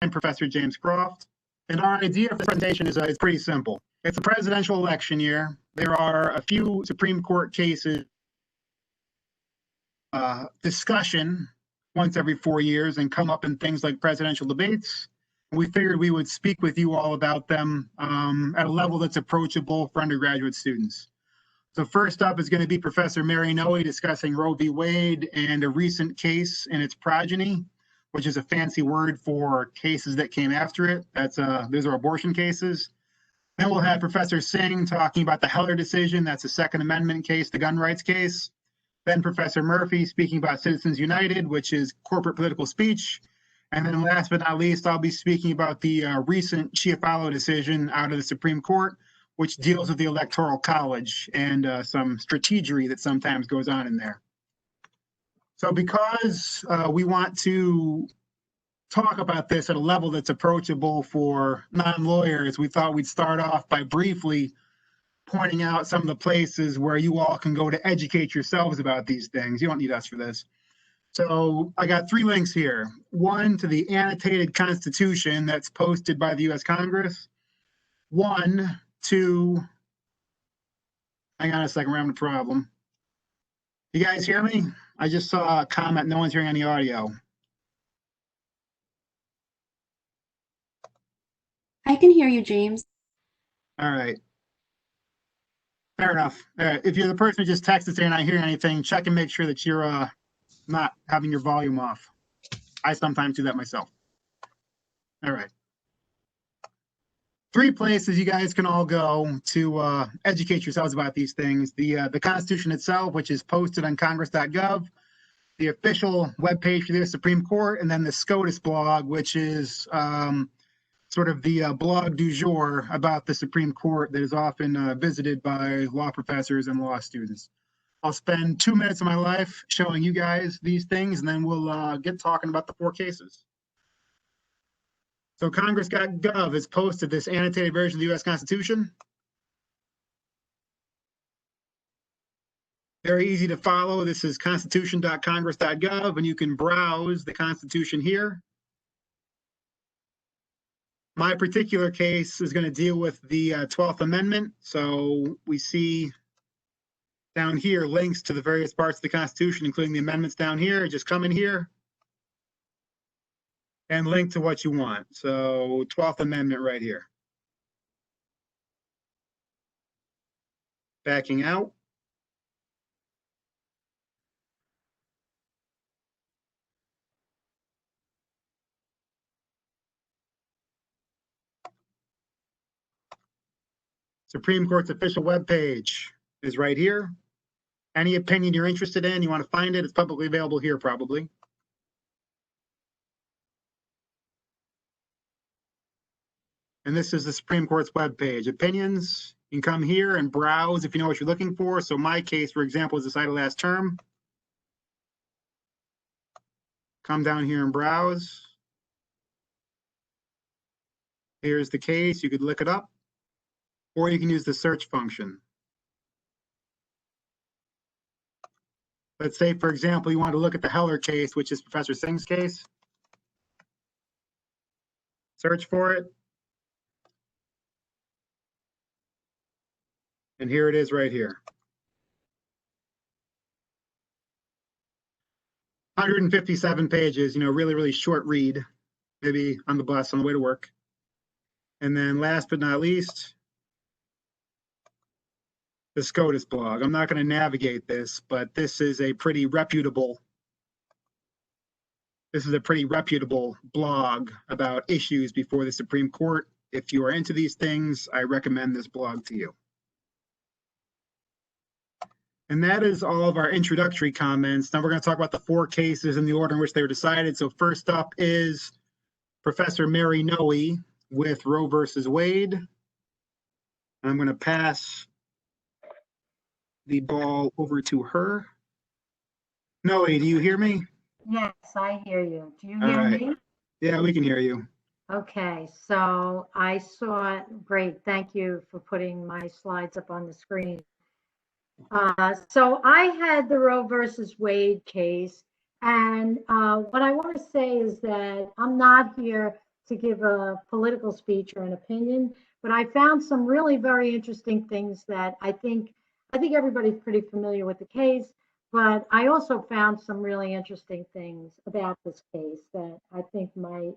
I'm Professor James Croft, and our idea for this presentation is pretty simple. It's a presidential election year. There are a few Supreme Court cases discussion once every 4 years and come up in things like presidential debates. We figured we would speak with you all about them at a level that's approachable for undergraduate students. So first up is going to be Professor Mary Noe discussing Roe V Wade and a recent case and its progeny, which is a fancy word for cases that came after it. Those are abortion cases. Then we'll have Professor Singh talking about the Heller decision. That's a Second Amendment case, the gun rights case. Then Professor Murphy speaking about Citizens United, which is corporate political speech. And then last but not least, I'll be speaking about the recent Chiapalo decision out of the Supreme Court, which deals with the Electoral College and some strategery that sometimes goes on in there. So because we want to talk about this at a level that's approachable for non-lawyers, we thought we'd start off by briefly pointing out some of the places where you all can go to educate yourselves about these things. You don't need us for this. So I got 3 links here. One to the Annotated Constitution that's posted by the U.S. Congress. One to, hang on a second, we're having a problem. You guys hear me? I just saw a comment, no one's hearing any audio. I can hear you, James. All right. Fair enough. If you're the person who just texted saying I hear anything, check and make sure that you're not having your volume off. I sometimes do that myself. All right. 3 places you guys can all go to educate yourselves about these things. The Constitution itself, which is posted on congress.gov, the official webpage for the Supreme Court, and then the SCOTUS blog, which is sort of the blog du jour about the Supreme Court that is often visited by law professors and law students. I'll spend 2 minutes of my life showing you guys these things, and then we'll get talking about the 4 cases. So Congress.gov has posted this annotated version of the U.S. Constitution. Very easy to follow. This is constitution.congress.gov, and you can browse the Constitution here. My particular case is going to deal with the 12th Amendment. So we see down here links to the various parts of the Constitution, including the amendments down here. Just come in here and link to what you want. So 12th Amendment right here. Backing out. Supreme Court's official webpage is right here. Any opinion you're interested in, you want to find it, it's publicly available here probably. And this is the Supreme Court's webpage. Opinions, you can come here and browse if you know what you're looking for. So my case, for example, was decided last term. Come down here and browse. Here's the case, you could look it up, or you can use the search function. Let's say, for example, you want to look at the Heller case, which is Professor Singh's case. Search for it. And here it is right here. 157 pages, really, really short read, maybe on the bus on the way to work. And then last but not least, the SCOTUS blog. I'm not going to navigate this, but this is a pretty reputable blog about issues before the Supreme Court. If you are into these things, I recommend this blog to you. And that is all of our introductory comments. Now we're going to talk about the 4 cases in the order in which they were decided. So first up is Professor Mary Noe with Roe versus Wade. I'm going to pass the ball over to her. Noe, do you hear me? Yes, I hear you. Do you hear me? Yeah, we can hear you. Okay, so I saw it. Great. Thank you for putting my slides up on the screen. So I had the Roe versus Wade case, and what I want to say is that I'm not here to give a political speech or an opinion, but I found some really very interesting things that I think everybody's pretty familiar with the case, but I also found some really interesting things about this case that I think might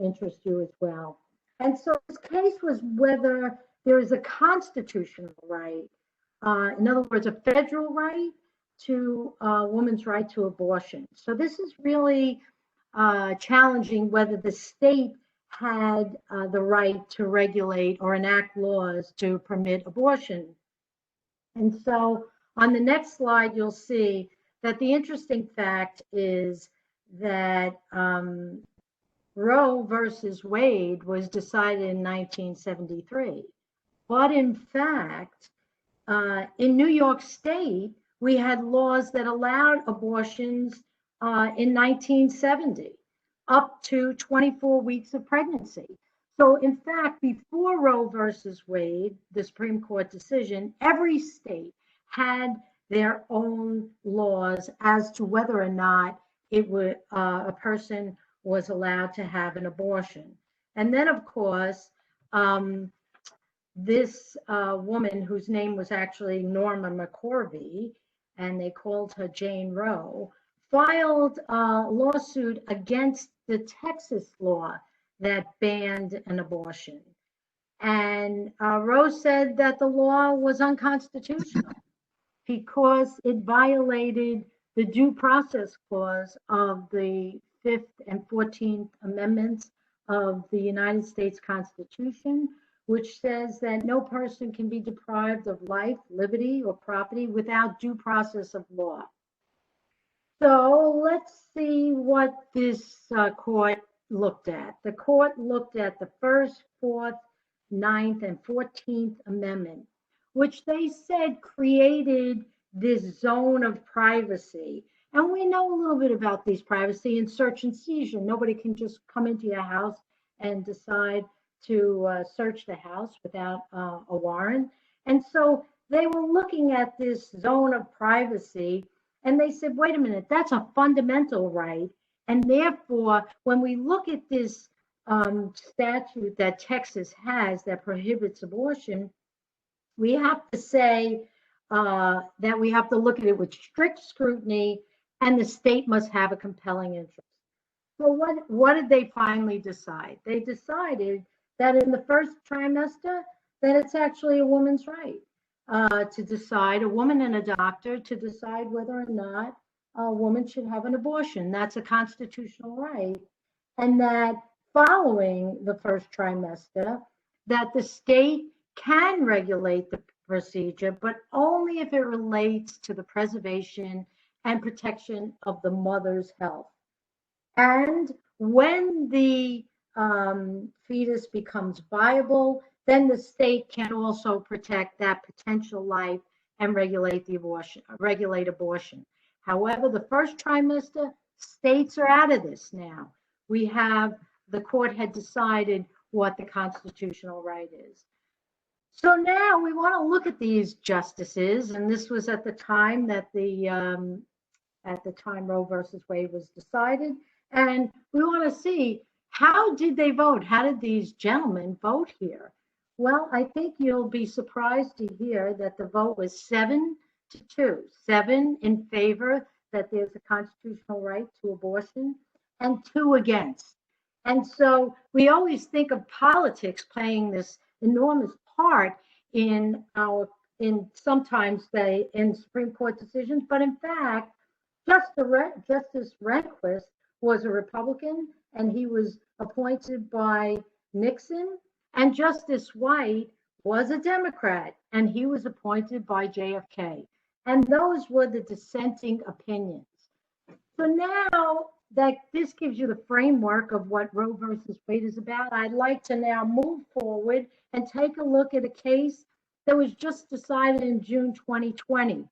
interest you as well. And so this case was whether there is a constitutional right, in other words, a federal right to a woman's right to abortion. So this is really challenging whether the state had the right to regulate or enact laws to permit abortion. And so on the next slide, you'll see that the interesting fact is that Roe versus Wade was decided in 1973. But in fact, in New York State, we had laws that allowed abortions in 1970 up to 24 weeks of pregnancy. So in fact, before Roe versus Wade, the Supreme Court decision, every state had their own laws as to whether or not it would a person was allowed to have an abortion. And then, of course, this woman, whose name was actually Norma McCorvey, and they called her Jane Roe, filed a lawsuit against the Texas law that banned an abortion. And Roe said that the law was unconstitutional because it violated the due process clause of the 5th and 14th Amendments of the United States Constitution, which says that no person can be deprived of life, liberty, or property without due process of law. So let's see what this court looked at. The court looked at the 1st, 4th, 9th, and 14th Amendment, which they said created this zone of privacy. And we know a little bit about these privacy and search and seizure. Nobody can just come into your house and decide to search the house without a warrant. And so they were looking at this zone of privacy, and they said, wait a minute, that's a fundamental right. And therefore, when we look at this statute that Texas has that prohibits abortion, we have to say that we have to look at it with strict scrutiny, and the state must have a compelling interest. So what did they finally decide? They decided that in the first trimester, that it's actually a woman's right to decide, a woman and a doctor, to decide whether or not a woman should have an abortion. That's a constitutional right. And that following the first trimester, that the state can regulate the procedure, but only if it relates to the preservation and protection of the mother's health. And when the fetus becomes viable, then the state can also protect that potential life and regulate abortion. However, the first trimester, states are out of this now. The court had decided what the constitutional right is. So now we want to look at these justices, and this was at the time that Roe versus Wade was decided, and we want to see, how did they vote? How did these gentlemen vote here? Well, I think you'll be surprised to hear that the vote was 7-2, 7 in favor that there's a constitutional right to abortion, and 2 against. And so we always think of politics playing this enormous part in sometimes in Supreme Court decisions, but in fact, Justice Rehnquist was a Republican, and he was appointed by Nixon, and Justice White was a Democrat, and he was appointed by JFK. And those were the dissenting opinions. So now that this gives you the framework of what Roe versus Wade is about, I'd like to now move forward and take a look at a case that was just decided in June 2020.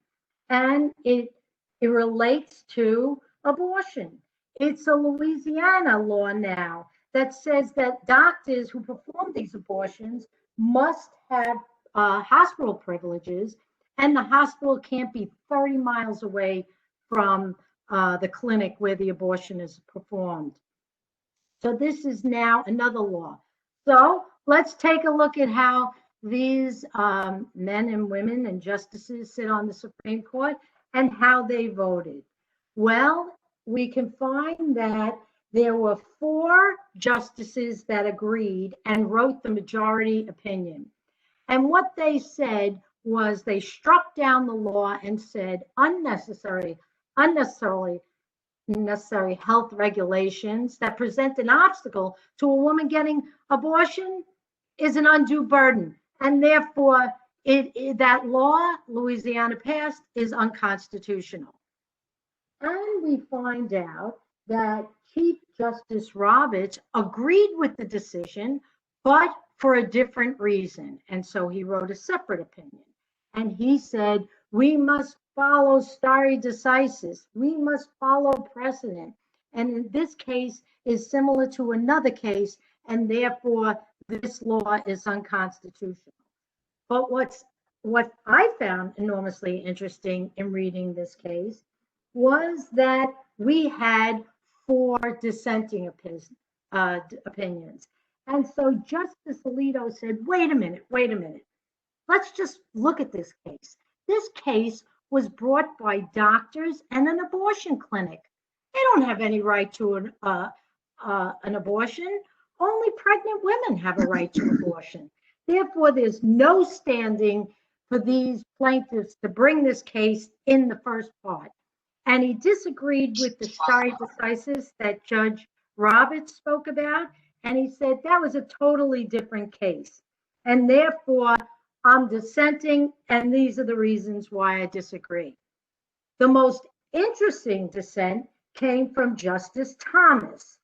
And it relates to abortion. It's a Louisiana law now that says that doctors who perform these abortions must have hospital privileges, and the hospital can't be 30 miles away from the clinic where the abortion is performed. So this is now another law. So let's take a look at how these men and women and justices sit on the Supreme Court and how they voted. Well, we can find that there were 4 justices that agreed and wrote the majority opinion. And what they said was they struck down the law and said unnecessary health regulations that present an obstacle to a woman getting abortion is an undue burden. And therefore, that law Louisiana passed is unconstitutional. And we find out that Chief Justice Roberts agreed with the decision, but for a different reason. And so he wrote a separate opinion. And he said, we must follow stare decisis. We must follow precedent. And in this case is similar to another case, and therefore this law is unconstitutional. But what I found enormously interesting in reading this case was that we had 4 dissenting opinions. And so Justice Alito said, wait a minute. Let's just look at this case. This case was brought by doctors and an abortion clinic. They don't have any right to an abortion. Only pregnant women have a right to abortion. Therefore, there's no standing for these plaintiffs to bring this case in the first part. And he disagreed with the stare decisis that Judge Roberts spoke about. And he said that was a totally different case. And therefore, I'm dissenting, and these are the reasons why I disagree. The most interesting dissent came from Justice Thomas.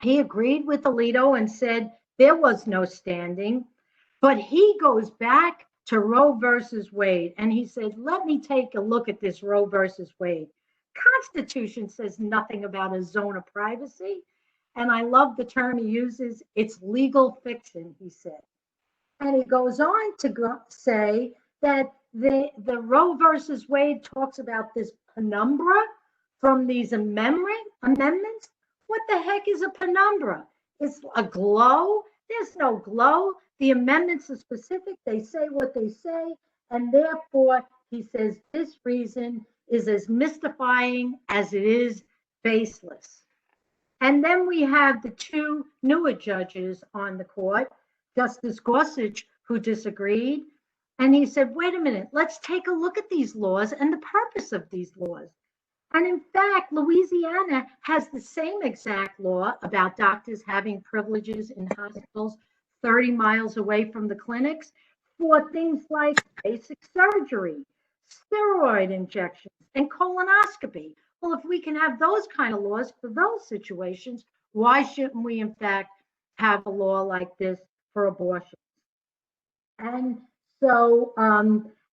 He agreed with Alito and said there was no standing, but he goes back to Roe versus Wade, and he said, let me take a look at this Roe versus Wade. Constitution says nothing about a zone of privacy, and I love the term he uses, it's legal fiction, he said. And he goes on to say that the Roe versus Wade talks about this penumbra from these amendments. What the heck is a penumbra? It's a glow. There's no glow. The amendments are specific. They say what they say. And therefore, he says this reason is as mystifying as it is faithless. And then we have the 2 newer judges on the court, Justice Gorsuch, who disagreed. And he said, wait a minute, let's take a look at these laws and the purpose of these laws. And in fact, Louisiana has the same exact law about doctors having privileges in hospitals 30 miles away from the clinics for things like basic surgery, steroid injections, and colonoscopy. Well, if we can have those kind of laws for those situations, why shouldn't we, in fact, have a law like this for abortion? And so,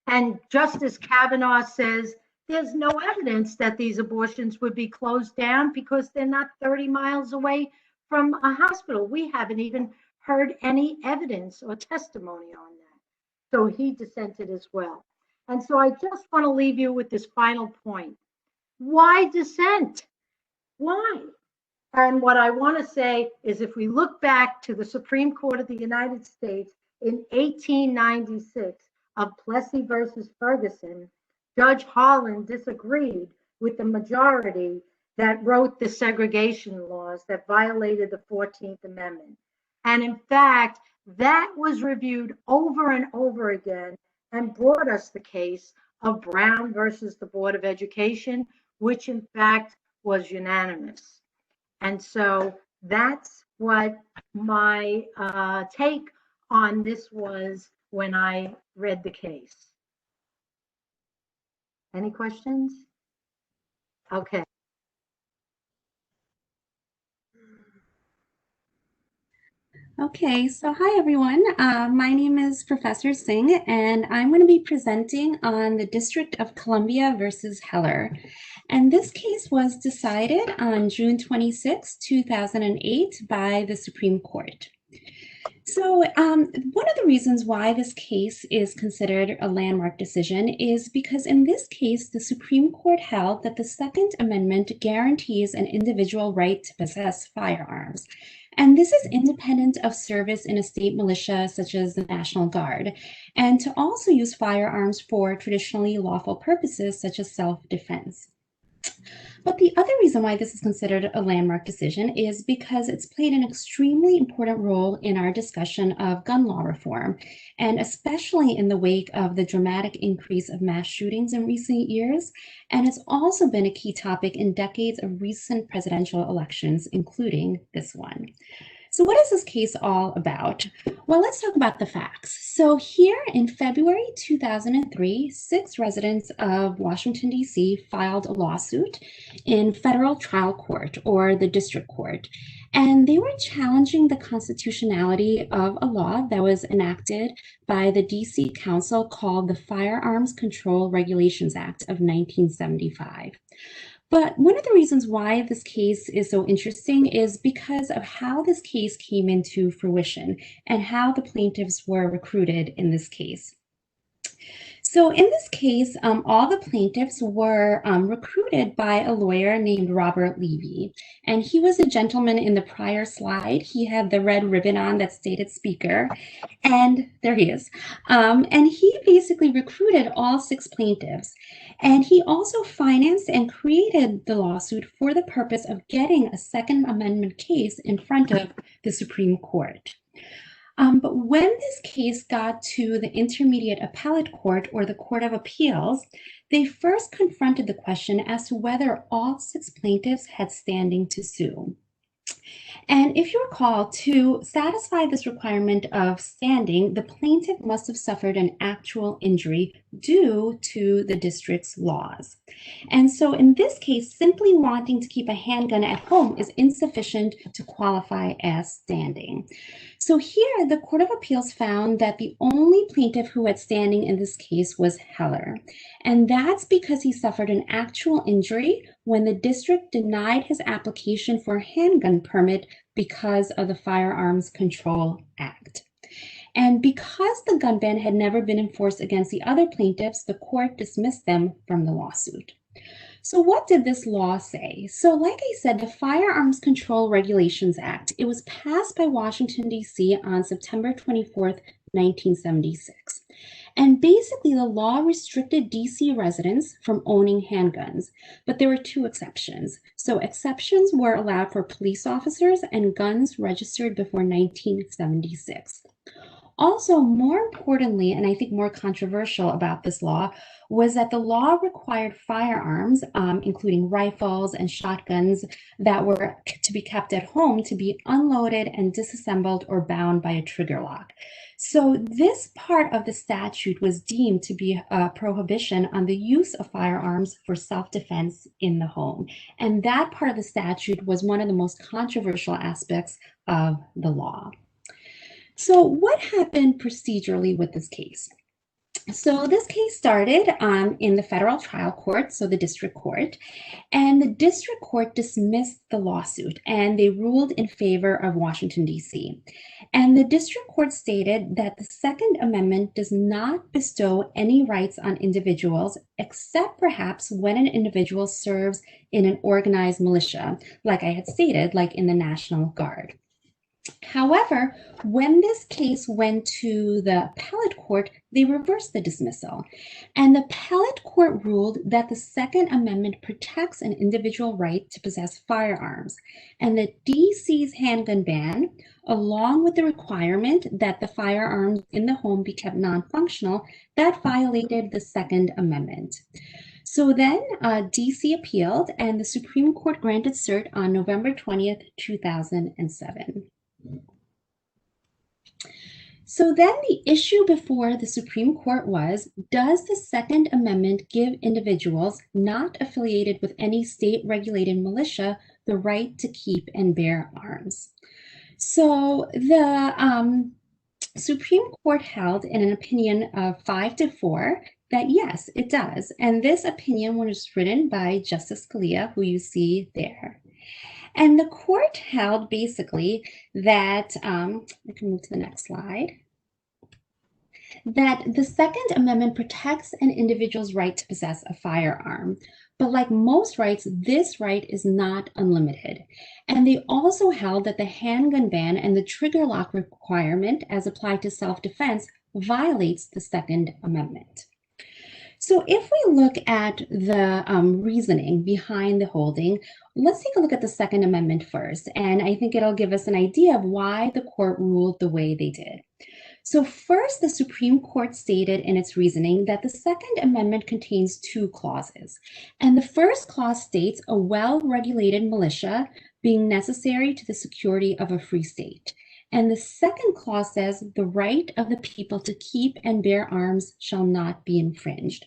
and Justice Kavanaugh says there's no evidence that these abortions would be closed down because they're not 30 miles away from a hospital. We haven't even heard any evidence or testimony on that. So he dissented as well. And so I just want to leave you with this final point. Why dissent? Why? And what I want to say is if we look back to the Supreme Court of the United States in 1896 of Plessy versus Ferguson, Judge Harlan disagreed with the majority that wrote the segregation laws that violated the 14th Amendment. And in fact, that was reviewed over and over again and brought us the case of Brown versus the Board of Education, which in fact was unanimous. And so that's what my take on this was when I read the case. Any questions? Okay. Okay, so hi everyone. My name is Professor Singh, and I'm going to be presenting on the District of Columbia versus Heller. And this case was decided on June 26, 2008 by the Supreme Court. One of the reasons why this case is considered a landmark decision is because in this case, the Supreme Court held that the Second Amendment guarantees an individual right to possess firearms. And this is independent of service in a state militia such as the National Guard, and to also use firearms for traditionally lawful purposes such as self-defense. But the other reason why this is considered a landmark decision is because it's played an extremely important role in our discussion of gun law reform, and especially in the wake of the dramatic increase of mass shootings in recent years. And it's also been a key topic in decades of recent presidential elections, including this one. So what is this case all about? Well, let's talk about the facts. So here in February 2003, 6 residents of Washington, D.C. filed a lawsuit in federal trial court or the district court. And they were challenging the constitutionality of a law that was enacted by the D.C. Council called the Firearms Control Regulations Act of 1975. But one of the reasons why this case is so interesting is because of how this case came into fruition and how the plaintiffs were recruited in this case. So in this case, all the plaintiffs were recruited by a lawyer named Robert Levy. And he was a gentleman in the prior slide. He had the red ribbon on that stated speaker. And there he is. And he basically recruited all 6 plaintiffs. And he also financed and created the lawsuit for the purpose of getting a Second Amendment case in front of the Supreme Court. But when this case got to the Intermediate Appellate Court or the Court of Appeals, they first confronted the question as to whether all 6 plaintiffs had standing to sue. And if you recall, to satisfy this requirement of standing, the plaintiff must have suffered an actual injury due to the district's laws. And so in this case, simply wanting to keep a handgun at home is insufficient to qualify as standing. So here, the Court of Appeals found that the only plaintiff who had standing in this case was Heller. And that's because he suffered an actual injury when the district denied his application for a handgun permit because of the Firearms Control Act. And because the gun ban had never been enforced against the other plaintiffs, the court dismissed them from the lawsuit. So what did this law say? So like I said, the Firearms Control Regulations Act, it was passed by Washington, D.C. on September 24th, 1976. And basically the law restricted D.C. residents from owning handguns, but there were 2 exceptions. So exceptions were allowed for police officers and guns registered before 1976. Also, more importantly, and I think more controversial about this law, was that the law required firearms, including rifles and shotguns that were to be kept at home, to be unloaded and disassembled or bound by a trigger lock. So this part of the statute was deemed to be a prohibition on the use of firearms for self-defense in the home. And that part of the statute was one of the most controversial aspects of the law. So what happened procedurally with this case? So this case started in the federal trial court, so the district court, and the district court dismissed the lawsuit and they ruled in favor of Washington, D.C. And the district court stated that the Second Amendment does not bestow any rights on individuals except perhaps when an individual serves in an organized militia, like I had stated, like in the National Guard. However, when this case went to the appellate court, they reversed the dismissal. And the appellate court ruled that the Second Amendment protects an individual right to possess firearms, and that DC's handgun ban, along with the requirement that the firearms in the home be kept non-functional, that violated the Second Amendment. So then DC appealed, and the Supreme Court granted cert on November 20th, 2007. So then the issue before the Supreme Court was, does the Second Amendment give individuals not affiliated with any state-regulated militia the right to keep and bear arms? So the Supreme Court held in an opinion of 5-4 that yes, it does. And this opinion was written by Justice Scalia, who you see there. And the court held basically that, I can move to the next slide, that the Second Amendment protects an individual's right to possess a firearm. But like most rights, this right is not unlimited. And they also held that the handgun ban and the trigger lock requirement as applied to self-defense violates the Second Amendment. So if we look at the reasoning behind the holding, let's take a look at the Second Amendment first. And I think it'll give us an idea of why the court ruled the way they did. So first, the Supreme Court stated in its reasoning that the Second Amendment contains two clauses. And the first clause states a well-regulated militia being necessary to the security of a free state. And the second clause says the right of the people to keep and bear arms shall not be infringed.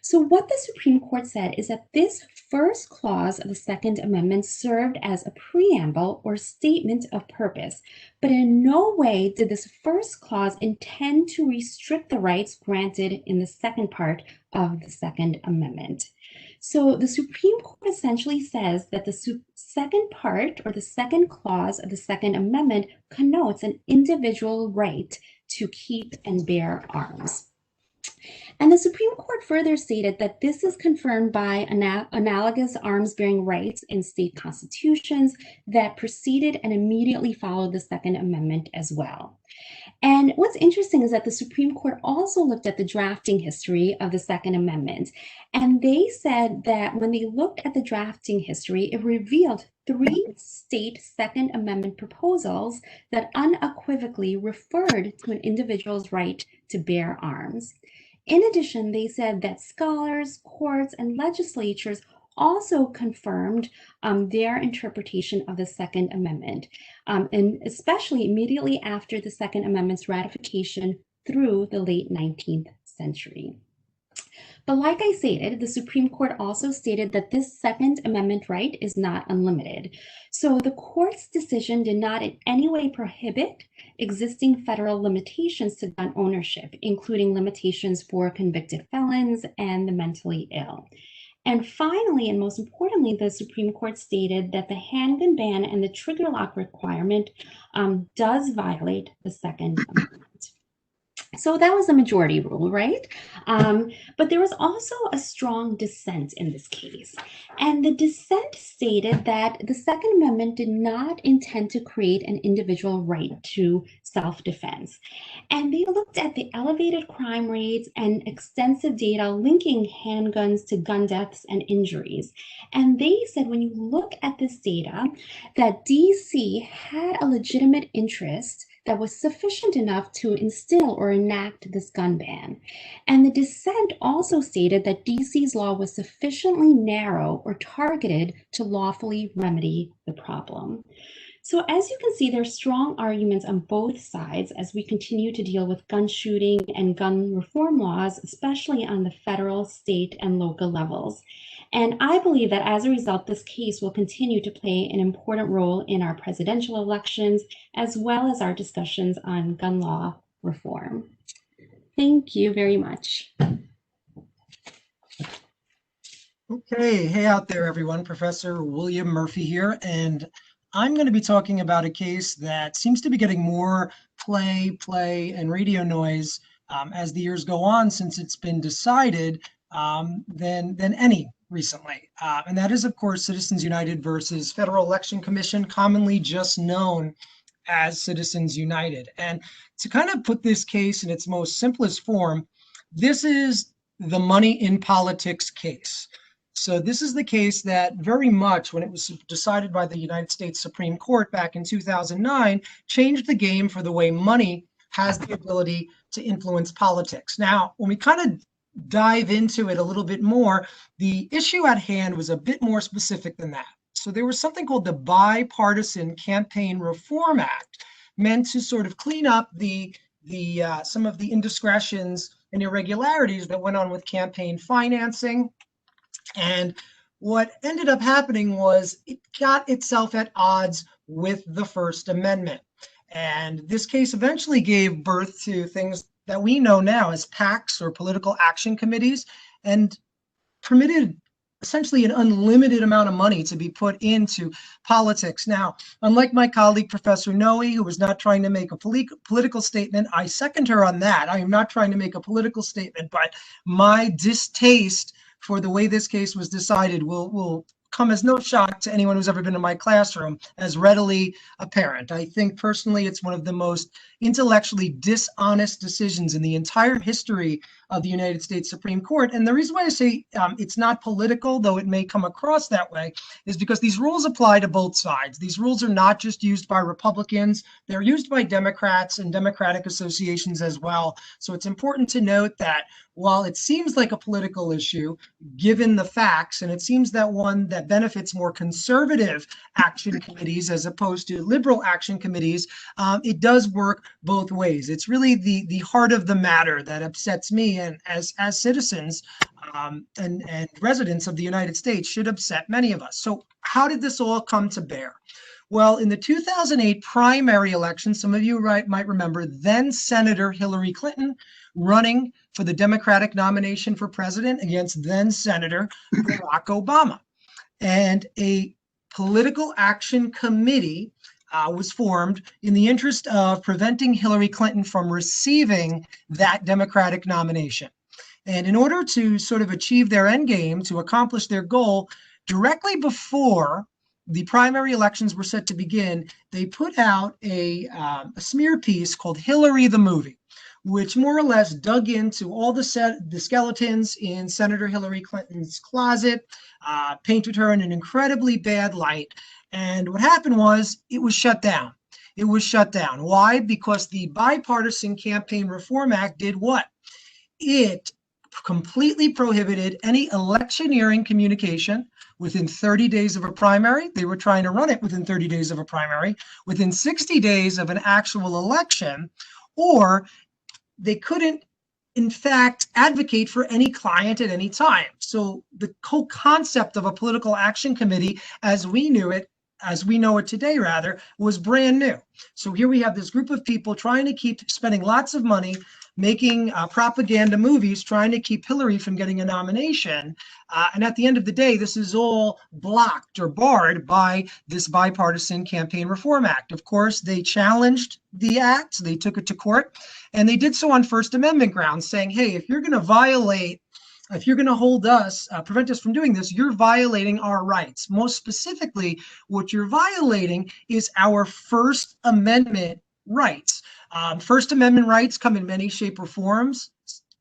So what the Supreme Court said is that this first clause of the Second Amendment served as a preamble or statement of purpose, but in no way did this first clause intend to restrict the rights granted in the second part of the Second Amendment. So the Supreme Court essentially says that the second part or the second clause of the Second Amendment connotes an individual right to keep and bear arms. And the Supreme Court further stated that this is confirmed by analogous arms-bearing rights in state constitutions that preceded and immediately followed the Second Amendment as well. And what's interesting is that the Supreme Court also looked at the drafting history of the Second Amendment. And they said that when they looked at the drafting history, it revealed 3 state Second Amendment proposals that unequivocally referred to an individual's right to bear arms. In addition, they said that scholars, courts, and legislatures also confirmed their interpretation of the Second Amendment, and especially immediately after the Second Amendment's ratification through the late 19th century. But like I stated, the Supreme Court also stated that this Second Amendment right is not unlimited. So the court's decision did not in any way prohibit existing federal limitations to gun ownership, including limitations for convicted felons and the mentally ill. And finally, and most importantly, the Supreme Court stated that the handgun ban and the trigger lock requirement does violate the Second Amendment. So that was the majority rule, right? But there was also a strong dissent in this case. And the dissent stated that the Second Amendment did not intend to create an individual right to self-defense. And they looked at the elevated crime rates and extensive data linking handguns to gun deaths and injuries. And they said when you look at this data, that DC had a legitimate interest that was sufficient enough to instill or enact this gun ban. And the dissent also stated that DC's law was sufficiently narrow or targeted to lawfully remedy the problem. So as you can see, there are strong arguments on both sides as we continue to deal with gun shooting and gun reform laws, especially on the federal, state, and local levels. And I believe that as a result, this case will continue to play an important role in our presidential elections, as well as our discussions on gun law reform. Thank you very much. Okay, hey out there, everyone. Professor William Murphy here, and I'm going to be talking about a case that seems to be getting more play, and radio noise as the years go on since it's been decided than any recently. And that is, of course, Citizens United versus Federal Election Commission, commonly just known as Citizens United. And to kind of put this case in its most simplest form, this is the money in politics case. So this is the case that very much, when it was decided by the United States Supreme Court back in 2009, changed the game for the way money has the ability to influence politics. Now, when we kind of dive into it a little bit more, the issue at hand was a bit more specific than that. So there was something called the Bipartisan Campaign Reform Act, meant to sort of clean up some of the indiscretions and irregularities that went on with campaign financing. And what ended up happening was it got itself at odds with the First Amendment. And this case eventually gave birth to things that we know now as PACs, or political action committees, and permitted essentially an unlimited amount of money to be put into politics. Now, unlike my colleague, Professor Noe, who was not trying to make a political statement, I second her on that. I am not trying to make a political statement, but my distaste for the way this case was decided will come as no shock to anyone who's ever been in my classroom, as readily apparent. I think personally it's one of the most intellectually dishonest decisions in the entire history of the United States Supreme Court. And the reason why I say it's not political, though it may come across that way, is because these rules apply to both sides. These rules are not just used by Republicans, they're used by Democrats and Democratic associations as well. So it's important to note that while it seems like a political issue, given the facts, and it seems that one that benefits more conservative action committees as opposed to liberal action committees, it does work both ways. It's really the heart of the matter that upsets me, and as citizens and residents of the United States should upset many of us. So how did this all come to bear? Well, in the 2008 primary election, some of you might remember then Senator Hillary Clinton running for the Democratic nomination for president against then Senator Barack Obama. And a political action committee was formed in the interest of preventing Hillary Clinton from receiving that Democratic nomination. And in order to sort of achieve their end game, to accomplish their goal, directly before the primary elections were set to begin, they put out a smear piece called Hillary the Movie, which more or less dug into all the skeletons in Senator Hillary Clinton's closet, painted her in an incredibly bad light. And what happened was it was shut down. It was shut down. Why? Because the Bipartisan Campaign Reform Act did what? It completely prohibited any electioneering communication within 30 days of a primary. They were trying to run it within 30 days of a primary, within 60 days of an actual election, or they couldn't, in fact, advocate for any client at any time. So the whole concept of a political action committee, as we know it today, rather, was brand new. So here we have this group of people trying to keep spending lots of money, making propaganda movies, trying to keep Hillary from getting a nomination. And at the end of the day, this is all blocked or barred by this Bipartisan Campaign Reform Act. Of course, they challenged the act, they took it to court, and they did so on First Amendment grounds, saying, hey, if you're going to hold us, prevent us from doing this, you're violating our rights. Most specifically, what you're violating is our First Amendment rights. First Amendment rights come in many shape or forms.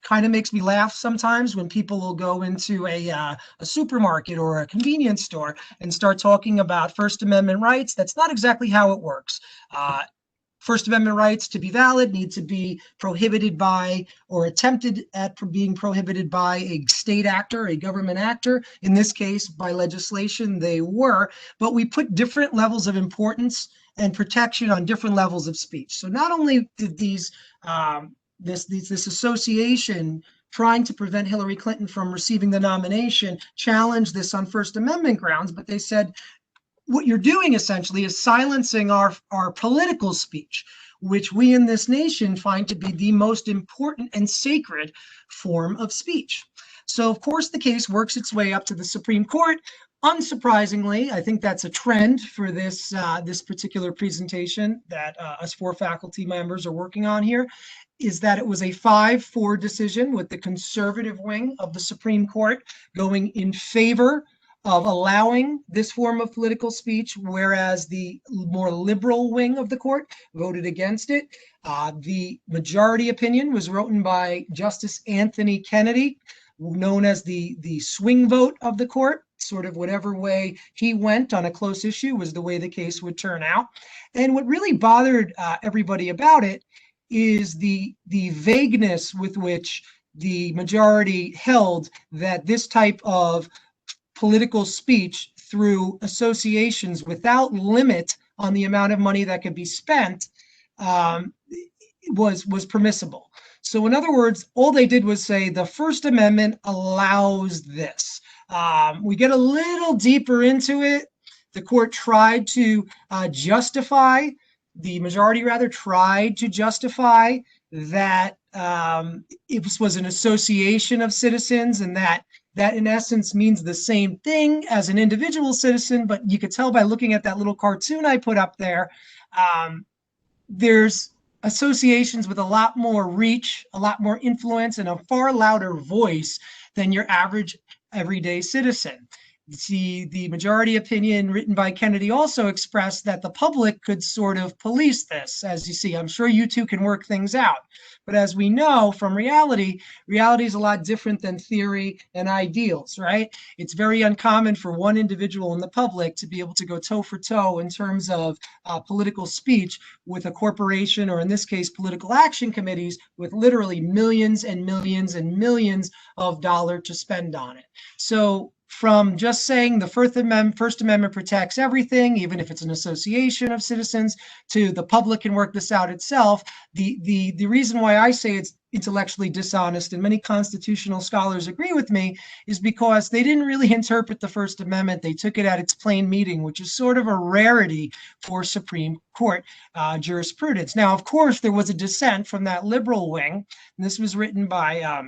Kind of makes me laugh sometimes when people will go into a supermarket or a convenience store and start talking about First Amendment rights. That's not exactly how it works. First Amendment rights, to be valid, need to be prohibited by or attempted at being prohibited by a state actor, a government actor. In this case, by legislation, they were. But we put different levels of importance and protection on different levels of speech. So not only did this association trying to prevent Hillary Clinton from receiving the nomination challenge this on First Amendment grounds, but they said, what you're doing essentially is silencing our political speech, which we in this nation find to be the most important and sacred form of speech. So of course the case works its way up to the Supreme Court. Unsurprisingly, I think that's a trend for this particular presentation that us four faculty members are working on here, is that it was a 5-4 decision with the conservative wing of the Supreme Court going in favor of allowing this form of political speech, whereas the more liberal wing of the court voted against it. The majority opinion was written by Justice Anthony Kennedy, known as the swing vote of the court. Sort of whatever way he went on a close issue was the way the case would turn out. And what really bothered everybody about it is the vagueness with which the majority held that this type of political speech through associations without limit on the amount of money that could be spent was permissible. So in other words, all they did was say the First Amendment allows this. We get a little deeper into it. The court tried to justify, the majority rather tried to justify that it was an association of citizens and that that in essence means the same thing as an individual citizen, but you could tell by looking at that little cartoon I put up there, there's associations with a lot more reach, a lot more influence, and a far louder voice than your average everyday citizen. See, the majority opinion written by Kennedy also expressed that the public could sort of police this. As you see, I'm sure you two can work things out. But as we know from reality, reality is a lot different than theory and ideals, right? It's very uncommon for one individual in the public to be able to go toe for toe in terms of political speech with a corporation, or in this case, political action committees with literally millions and millions and millions of dollars to spend on it. So from just saying the First Amendment protects everything, even if it's an association of citizens, to the public can work this out itself, the reason why I say it's intellectually dishonest, and many constitutional scholars agree with me, is because they didn't really interpret the First Amendment. They took it at its plain meaning, which is sort of a rarity for Supreme Court jurisprudence. Now, of course, there was a dissent from that liberal wing, and this was written by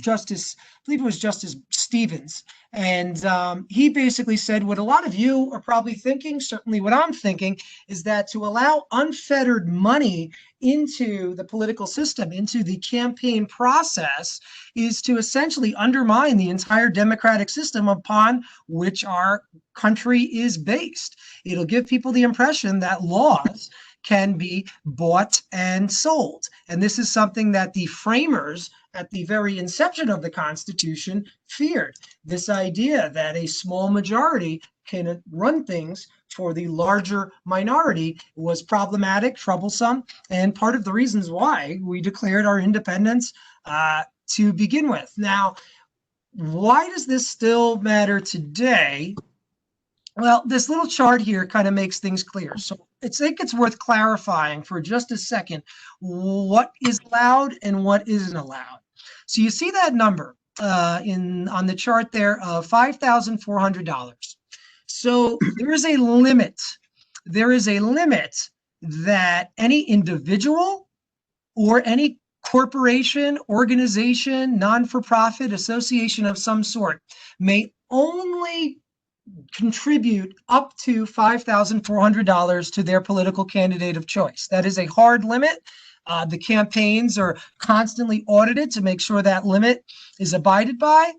Justice, I believe it was Justice Stevens. And he basically said what a lot of you are probably thinking, certainly what I'm thinking, is that to allow unfettered money into the political system, into the campaign process, is to essentially undermine the entire democratic system upon which our country is based. It'll give people the impression that laws can be bought and sold. And this is something that the framers at the very inception of the Constitution feared. This idea that a small majority can run things for the larger minority was problematic, troublesome, and part of the reasons why we declared our independence to begin with. Now, why does this still matter today? Well, this little chart here kind of makes things clear. So I think it's worth clarifying for just a second what is allowed and what isn't allowed. So you see that number on the chart there of $5,400. So there is a limit. There is a limit that any individual or any corporation, organization, non-for-profit, association of some sort may only contribute up to $5,400 to their political candidate of choice. That is a hard limit. The campaigns are constantly audited to make sure that limit is abided by.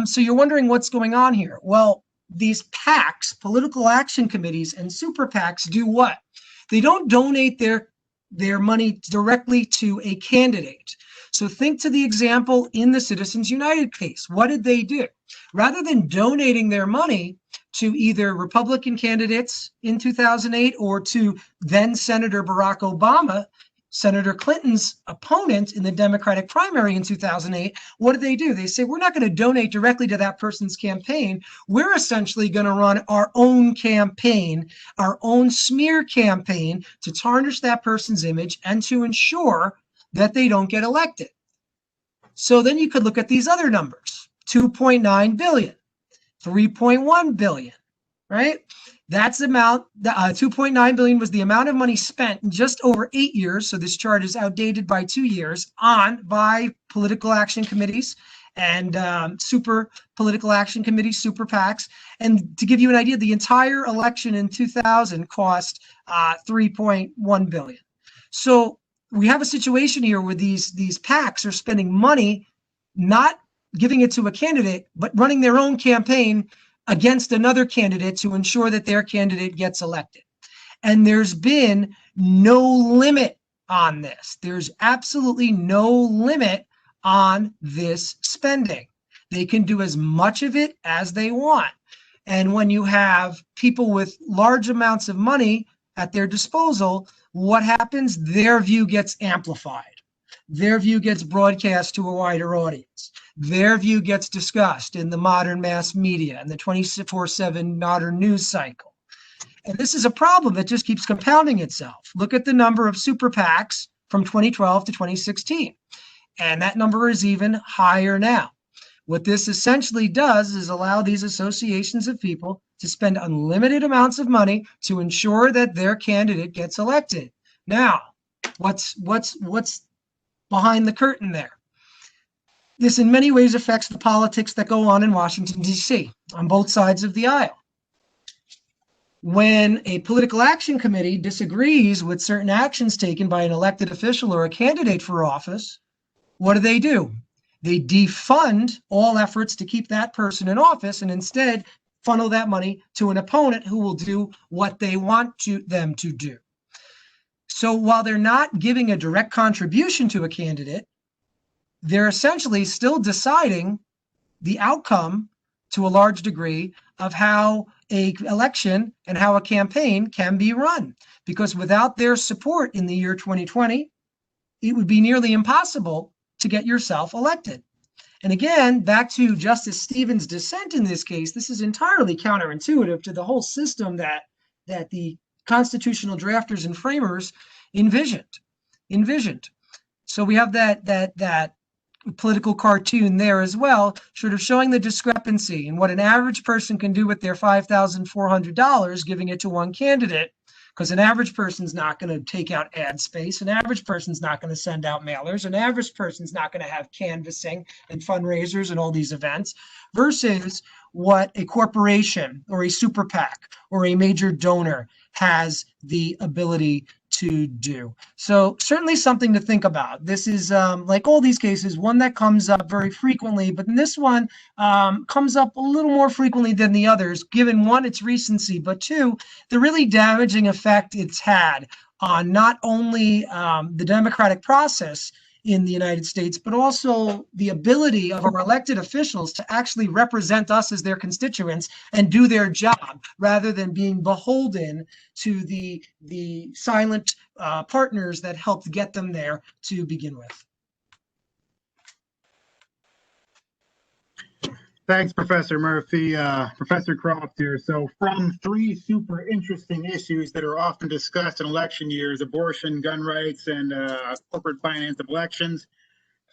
So you're wondering what's going on here. Well, these PACs, political action committees, and super PACs do what? They don't donate their money directly to a candidate. So think to the example in the Citizens United case. What did they do? Rather than donating their money to either Republican candidates in 2008 or to then Senator Barack Obama, Senator Clinton's opponent in the Democratic primary in 2008, what did they do? They say, we're not going to donate directly to that person's campaign. We're essentially going to run our own campaign, our own smear campaign to tarnish that person's image and to ensure that they don't get elected. So then you could look at these other numbers, 2.9 billion, 3.1 billion, right? That's the amount, 2.9 billion was the amount of money spent in just over 8 years. So this chart is outdated by 2 years by political action committees and super political action committees, super PACs. And to give you an idea, the entire election in 2000 cost 3.1 billion. So we have a situation here where these PACs are spending money, not giving it to a candidate, but running their own campaign against another candidate to ensure that their candidate gets elected. And there's been no limit on this. There's absolutely no limit on this spending. They can do as much of it as they want. And when you have people with large amounts of money at their disposal, what happens? Their view gets amplified. Their view gets broadcast to a wider audience. Their view gets discussed in the modern mass media and the 24/7 modern news cycle. And this is a problem that just keeps compounding itself. Look at the number of super PACs from 2012 to 2016. And that number is even higher now. What this essentially does is allow these associations of people to spend unlimited amounts of money to ensure that their candidate gets elected. Now, what's behind the curtain there? This in many ways affects the politics that go on in Washington, D.C. on both sides of the aisle. When a political action committee disagrees with certain actions taken by an elected official or a candidate for office, what do? They defund all efforts to keep that person in office and instead funnel that money to an opponent who will do what they want them to do. So while they're not giving a direct contribution to a candidate, they're essentially still deciding the outcome to a large degree of how an election and how a campaign can be run. Because without their support in the year 2020, it would be nearly impossible to get yourself elected. And again, back to Justice Stevens' dissent in this case, this is entirely counterintuitive to the whole system that the constitutional drafters and framers envisioned. So we have that political cartoon there as well, sort of showing the discrepancy in what an average person can do with their $5,400, giving it to one candidate, because an average person's not going to take out ad space. An average person's not going to send out mailers. An average person's not going to have canvassing and fundraisers and all these events, versus what a corporation or a super PAC or a major donor has the ability to do. So certainly something to think about. This is, like all these cases, one that comes up very frequently, but this one comes up a little more frequently than the others, given one, its recency, but two, the really damaging effect it's had on not only the democratic process in the United States, but also the ability of our elected officials to actually represent us as their constituents and do their job, rather than being beholden to the silent partners that helped get them there to begin with. Thanks, Professor Murphy. Professor Croft here. So from three super interesting issues that are often discussed in election years, abortion, gun rights, and corporate finance of elections,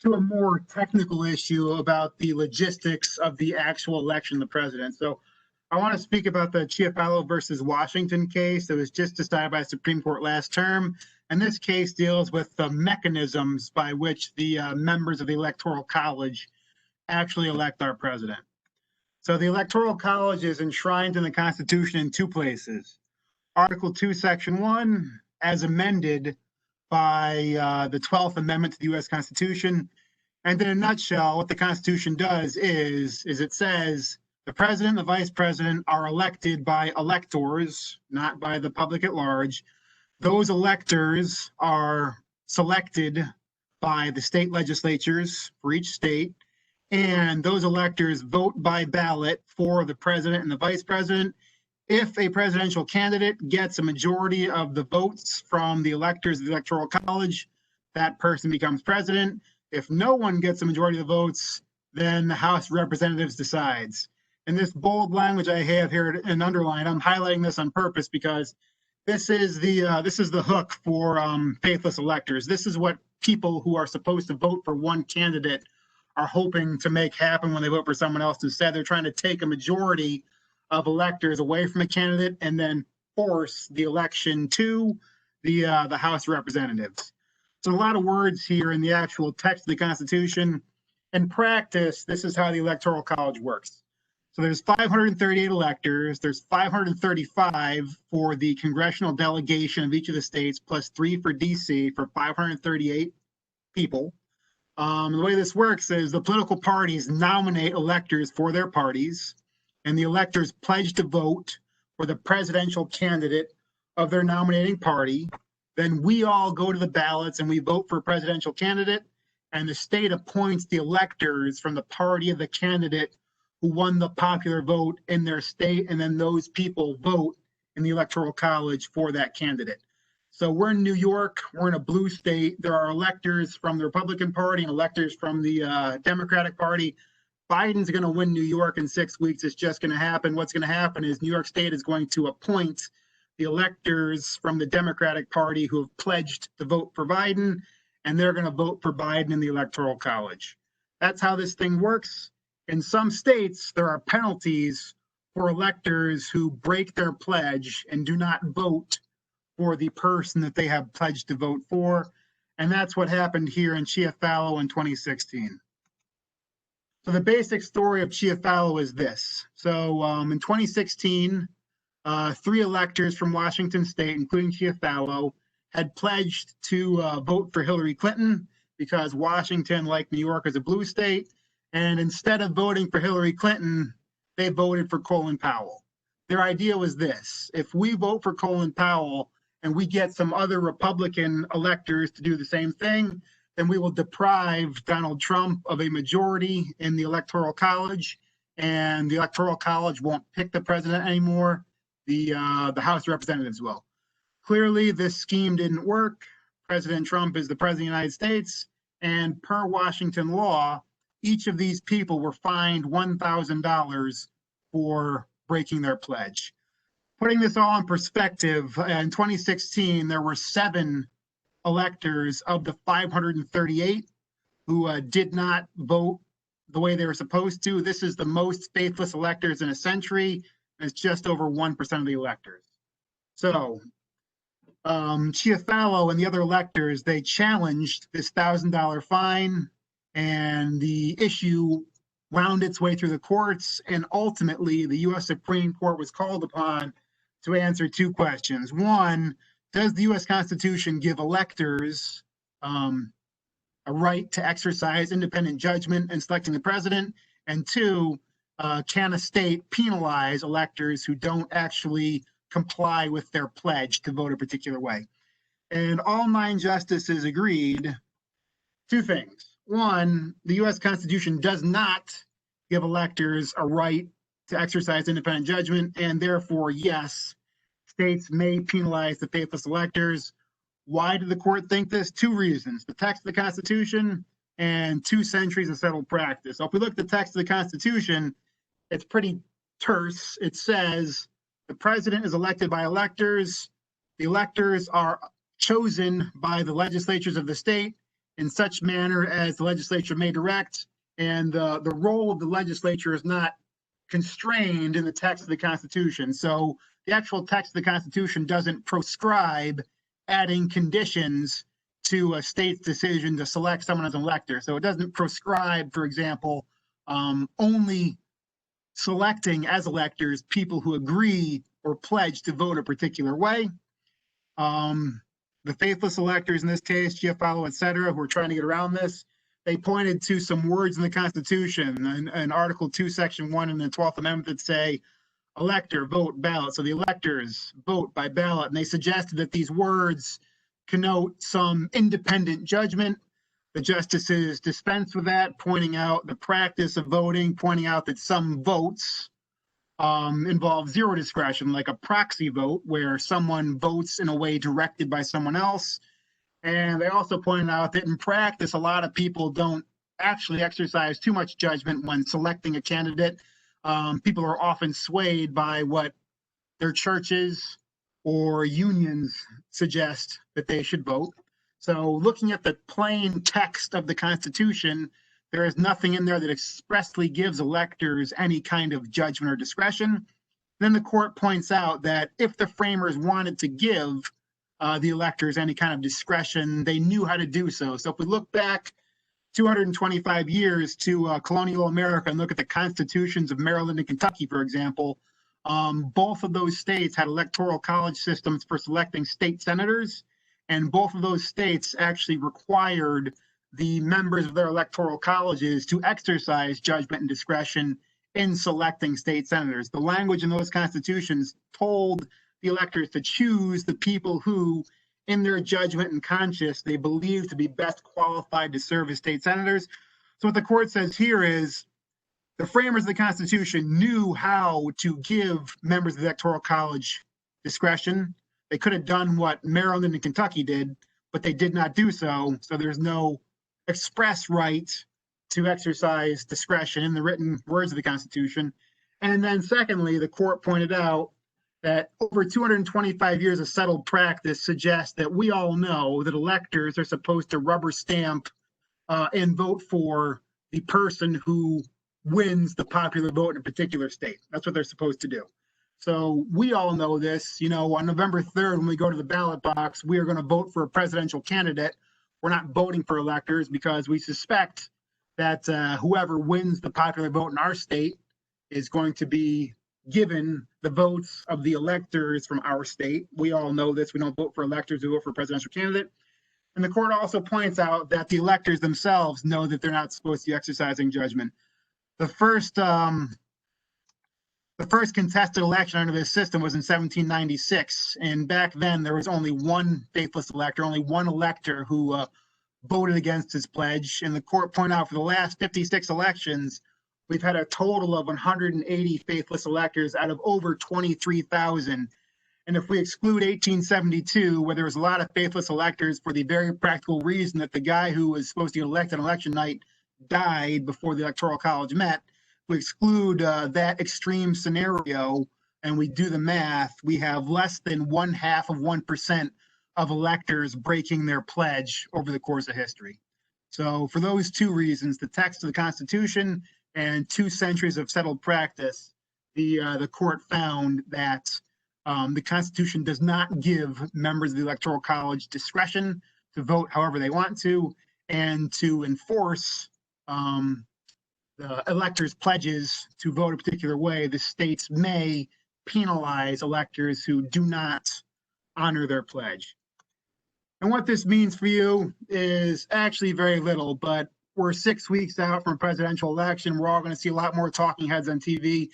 to a more technical issue about the logistics of the actual election of the president. So I want to speak about the Chiapalo versus Washington case that was just decided by the Supreme Court last term. And this case deals with the mechanisms by which the members of the Electoral College actually elect our president. So the Electoral College is enshrined in the Constitution in two places. Article 2, Section 1, as amended by the 12th Amendment to the U.S. Constitution. And in a nutshell, what the Constitution does is it says the president and the vice president are elected by electors, not by the public at large. Those electors are selected by the state legislatures for each state. And those electors vote by ballot for the president and the vice president. If a presidential candidate gets a majority of the votes from the electors of the Electoral College, that person becomes president. If no one gets a majority of the votes, then the House of Representatives decides. And this bold language I have here and underlined, I'm highlighting this on purpose because this is the hook for faithless electors. This is what people who are supposed to vote for one candidate are hoping to make happen when they vote for someone else. Instead, they're trying to take a majority of electors away from a candidate and then force the election to the House of Representatives. So a lot of words here in the actual text of the Constitution. In practice, this is how the Electoral College works. So there's 538 electors. There's 535 for the congressional delegation of each of the states, plus 3 for DC, for 538 people. The way this works is the political parties nominate electors for their parties, and the electors pledge to vote for the presidential candidate of their nominating party. Then we all go to the ballots and we vote for a presidential candidate, and the state appoints the electors from the party of the candidate who won the popular vote in their state, and then those people vote in the Electoral College for that candidate. So we're in New York, we're in a blue state. There are electors from the Republican Party and electors from the Democratic Party. Biden's going to win New York in 6 weeks. It's just going to happen. What's going to happen is New York State is going to appoint the electors from the Democratic Party who have pledged to vote for Biden, and they're going to vote for Biden in the Electoral College. That's how this thing works. In some states, there are penalties for electors who break their pledge and do not vote for the person that they have pledged to vote for. And that's what happened here in Chiapalo in 2016. So the basic story of Chiapalo is this. So in 2016, 3 electors from Washington State, including Chiapalo, had pledged to vote for Hillary Clinton because Washington, like New York, is a blue state. And instead of voting for Hillary Clinton, they voted for Colin Powell. Their idea was this: if we vote for Colin Powell and we get some other Republican electors to do the same thing, then we will deprive Donald Trump of a majority in the Electoral College, and the Electoral College won't pick the president anymore. The House of Representatives will. Clearly, this scheme didn't work. President Trump is the president of the United States, and per Washington law, each of these people were fined $1,000 for breaking their pledge. Putting this all in perspective, in 2016, there were 7 electors of the 538 who did not vote the way they were supposed to. This is the most faithless electors in a century. It's just over 1% of the electors. So Chiapalo and the other electors, they challenged this $1,000 fine, and the issue wound its way through the courts, and ultimately the U.S. Supreme Court was called upon to answer 2 questions. One, does the U.S. Constitution give electors a right to exercise independent judgment in selecting the president? And 2, can a state penalize electors who don't actually comply with their pledge to vote a particular way? And all 9 justices agreed 2 things. One, the U.S. Constitution does not give electors a right to exercise independent judgment, and therefore, yes, states may penalize the faithless electors. Why did the court think this? 2 reasons: the text of the Constitution and 2 centuries of settled practice. So if we look at the text of the Constitution, it's pretty terse. It says the president is elected by electors. The electors are chosen by the legislatures of the state in such manner as the legislature may direct, and the role of the legislature is not constrained in the text of the Constitution. So the actual text of the Constitution doesn't proscribe adding conditions to a state's decision to select someone as an elector. So it doesn't proscribe, for example, only selecting as electors people who agree or pledge to vote a particular way. The faithless electors, in this case, Chiapalo, et cetera, who are trying to get around this, they pointed to some words in the Constitution, in Article 2, Section 1 in the 12th Amendment that say, elector, vote, ballot. So the electors vote by ballot. And they suggested that these words connote some independent judgment. The justices dispensed with that, pointing out the practice of voting, pointing out that some votes involve 0 discretion, like a proxy vote where someone votes in a way directed by someone else. And they also pointed out that in practice, a lot of people don't actually exercise too much judgment when selecting a candidate. People are often swayed by what their churches or unions suggest that they should vote. So looking at the plain text of the Constitution, there is nothing in there that expressly gives electors any kind of judgment or discretion. Then the court points out that if the framers wanted to give the electors any kind of discretion, they knew how to do so. So if we look back 225 years to colonial America and look at the constitutions of Maryland and Kentucky, for example, both of those states had electoral college systems for selecting state senators, and both of those states actually required the members of their electoral colleges to exercise judgment and discretion in selecting state senators. The language in those constitutions told the electors to choose the people who, in their judgment and conscience, they believed to be best qualified to serve as state senators. So what the court says here is the framers of the Constitution knew how to give members of the Electoral College discretion. They could have done what Maryland and Kentucky did, but they did not do so. So there's no express right to exercise discretion in the written words of the Constitution. And then secondly, the court pointed out that over 225 years of settled practice suggests that we all know that electors are supposed to rubber stamp and vote for the person who wins the popular vote in a particular state. That's what they're supposed to do. So we all know this. You know, on November 3rd, when we go to the ballot box, we are going to vote for a presidential candidate. We're not voting for electors because we suspect that whoever wins the popular vote in our state is going to be given the votes of the electors from our state. We all know this. We don't vote for electors, we vote for a presidential candidate. And the court also points out that the electors themselves know that they're not supposed to be exercising judgment. The first contested election under this system was in 1796. And back then, there was only one faithless elector, only one elector who voted against his pledge. And the court pointed out for the last 56 elections, we've had a total of 180 faithless electors out of over 23,000. And if we exclude 1872, where there was a lot of faithless electors for the very practical reason that the guy who was supposed to get elected on election night died before the Electoral College met, we exclude that extreme scenario and we do the math, we have less than 0.5% of electors breaking their pledge over the course of history. So for those two reasons, the text of the Constitution and 2 centuries of settled practice, the court found that the Constitution does not give members of the Electoral College discretion to vote however they want to, and to enforce the electors' pledges to vote a particular way. The states may penalize electors who do not honor their pledge. And what this means for you is actually very little, but we're 6 weeks out from a presidential election. We're all going to see a lot more talking heads on TV.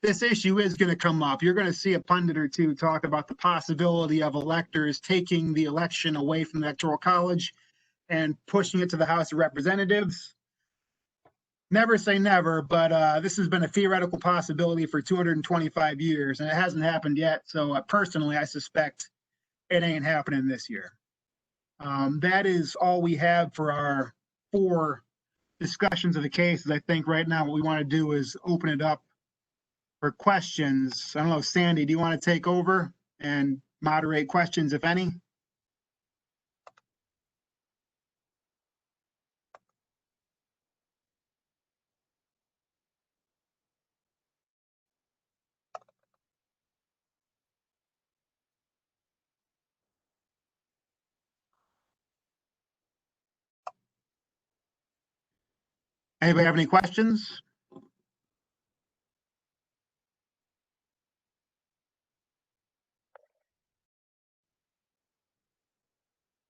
This issue is going to come up. You're going to see a pundit or two talk about the possibility of electors taking the election away from the Electoral College and pushing it to the House of Representatives. Never say never, but this has been a theoretical possibility for 225 years, and it hasn't happened yet. So personally, I suspect it ain't happening this year. That is all we have for our 4 discussions of the cases. I think right now what we want to do is open it up for questions. I don't know, Sandy, do you want to take over and moderate questions, if any? Anybody have any questions?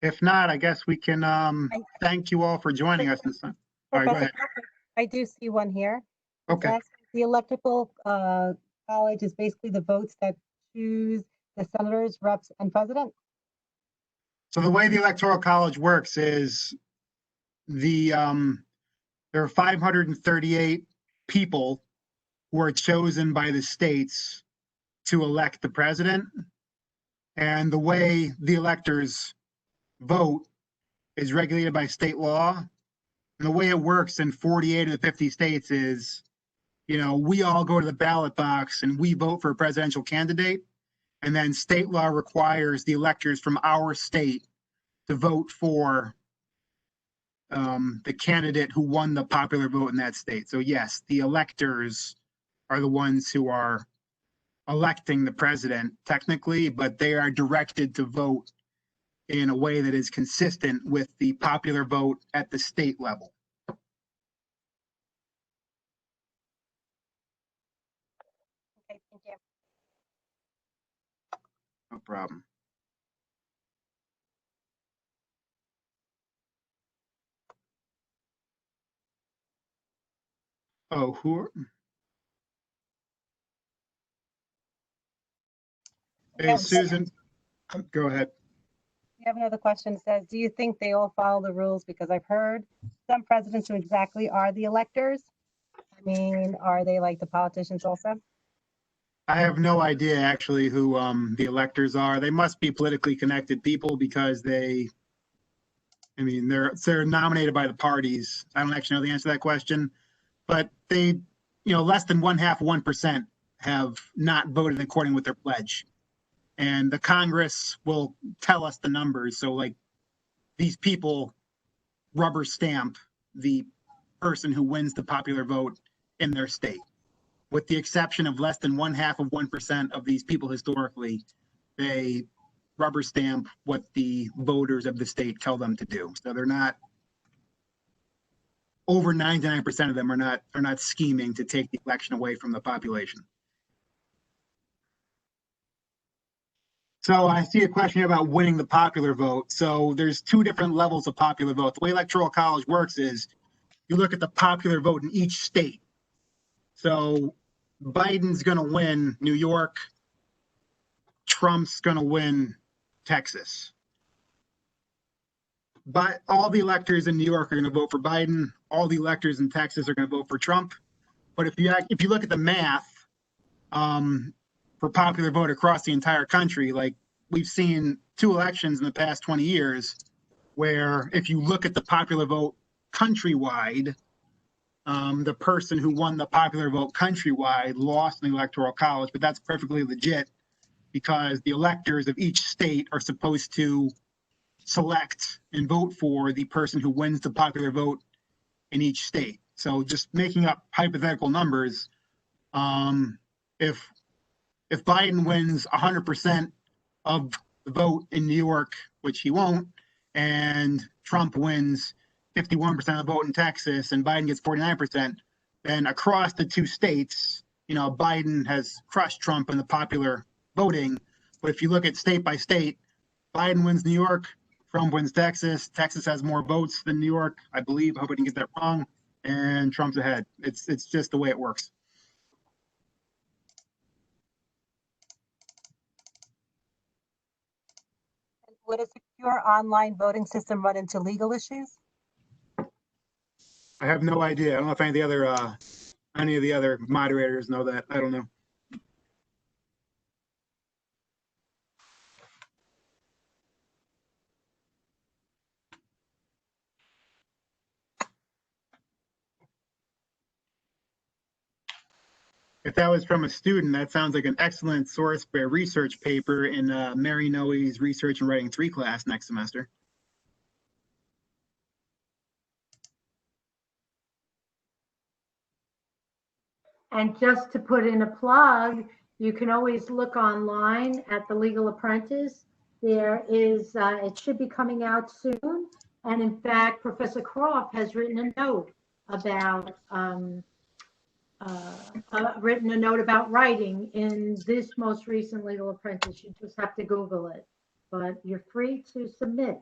If not, I guess we can thank you all for joining us. All right, go ahead. I do see one here. Okay. That's the Electoral College is basically the votes that choose the senators, reps, and president. So the way the Electoral College works is there are 538 people who are chosen by the states to elect the president. And the way the electors vote is regulated by state law. And the way it works in 48 of the 50 states is, you know, we all go to the ballot box and we vote for a presidential candidate. And then state law requires the electors from our state to vote for the candidate who won the popular vote in that state. So yes, the electors are the ones who are electing the president technically, but they are directed to vote in a way that is consistent with the popular vote at the state level. Okay, thank you. No problem. Oh, who are? Hey, Susan, go ahead. We have another question. It says, do you think they all follow the rules? Because I've heard some presidents who exactly are the electors. I mean, are they like the politicians also? I have no idea actually who the electors are. They must be politically connected people because they're nominated by the parties. I don't actually know the answer to that question, but they, less than 0.5% have not voted according with their pledge. And the Congress will tell us the numbers. So like these people rubber stamp the person who wins the popular vote in their state. With the exception of less than 0.5% of these people historically, they rubber stamp what the voters of the state tell them to do. So they're not over 99% of them are not scheming to take the election away from the population. So I see a question here about winning the popular vote. So there's two different levels of popular vote. The way Electoral College works is you look at the popular vote in each state. So Biden's going to win New York. Trump's going to win Texas. But all the electors in New York are going to vote for Biden. All the electors in Texas are going to vote for Trump. But if you look at the math, for popular vote across the entire country, like we've seen 2 elections in the past 20 years, where if you look at the popular vote countrywide, the person who won the popular vote countrywide lost in the Electoral College, but that's perfectly legit because the electors of each state are supposed to select and vote for the person who wins the popular vote in each state. So just making up hypothetical numbers, if Biden wins 100% of the vote in New York, which he won't, and Trump wins 51% of the vote in Texas and Biden gets 49%, then across the 2 states, Biden has crushed Trump in the popular voting. But if you look at state by state, Biden wins New York, Trump wins Texas. Texas has more votes than New York, I believe. I hope I didn't get that wrong. And Trump's ahead. It's just the way it works. Would a secure online voting system run into legal issues? I have no idea. I don't know if any of the other moderators know that. I don't know. If that was from a student, that sounds like an excellent source for a research paper in Mary Noe's Research and Writing 3 class next semester. And just to put in a plug, you can always look online at the Legal Apprentice. There is, it should be coming out soon. And in fact, Professor Croft has written a note about writing in this most recent Legal Apprentice. You just have to Google it, but you're free to submit.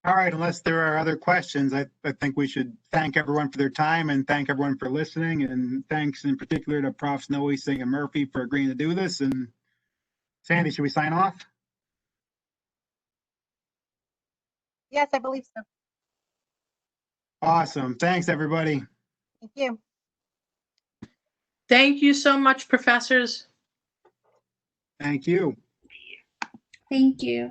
All right, unless there are other questions, I think we should thank everyone for their time and thank everyone for listening. And thanks in particular to Profs Noe, Singh, and Murphy for agreeing to do this. And Sandy, should we sign off? Yes, I believe so. Awesome. Thanks, everybody. Thank you. Thank you so much, professors. Thank you. Thank you.